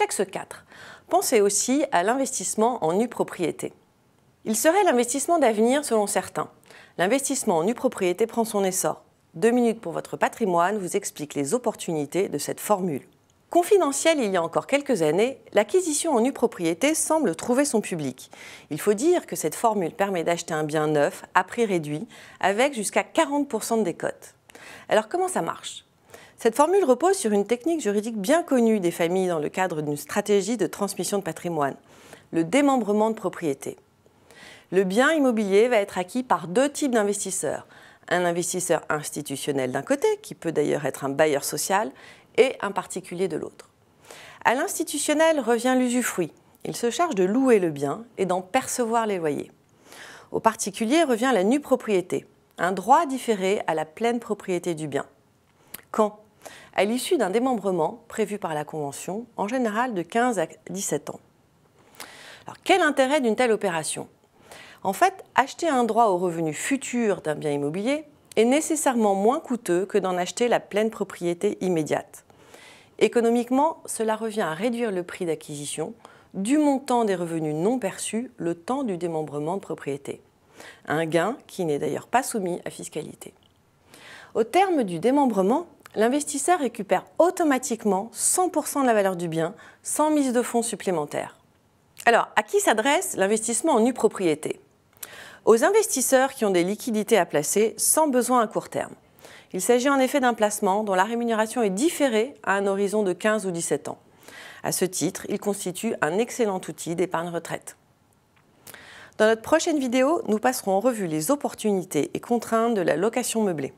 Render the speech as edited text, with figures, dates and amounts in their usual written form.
Réflexe 4. Pensez aussi à l'investissement en nue propriété. Il serait l'investissement d'avenir selon certains. L'investissement en nue propriété prend son essor. 2 minutes pour votre patrimoine vous explique les opportunités de cette formule. Confidentielle il y a encore quelques années, l'acquisition en nue propriété semble trouver son public. Il faut dire que cette formule permet d'acheter un bien neuf à prix réduit avec jusqu'à 40% de décote. Alors comment ça marche ? Cette formule repose sur une technique juridique bien connue des familles dans le cadre d'une stratégie de transmission de patrimoine, le démembrement de propriété. Le bien immobilier va être acquis par 2 types d'investisseurs. Un investisseur institutionnel d'un côté, qui peut d'ailleurs être un bailleur social, et un particulier de l'autre. À l'institutionnel revient l'usufruit. Il se charge de louer le bien et d'en percevoir les loyers. Au particulier revient la nue propriété, un droit différé à la pleine propriété du bien. Quand ? À l'issue d'un démembrement prévu par la Convention, en général de 15 à 17 ans. Alors, quel intérêt d'une telle opération ? En fait, acheter un droit au revenu futur d'un bien immobilier est nécessairement moins coûteux que d'en acheter la pleine propriété immédiate. Économiquement, cela revient à réduire le prix d'acquisition du montant des revenus non perçus le temps du démembrement de propriété. Un gain qui n'est d'ailleurs pas soumis à fiscalité. Au terme du démembrement, l'investisseur récupère automatiquement 100% de la valeur du bien sans mise de fonds supplémentaire. Alors, à qui s'adresse l'investissement en nue propriété ? Aux investisseurs qui ont des liquidités à placer sans besoin à court terme. Il s'agit en effet d'un placement dont la rémunération est différée à un horizon de 15 ou 17 ans. À ce titre, il constitue un excellent outil d'épargne retraite. Dans notre prochaine vidéo, nous passerons en revue les opportunités et contraintes de la location meublée.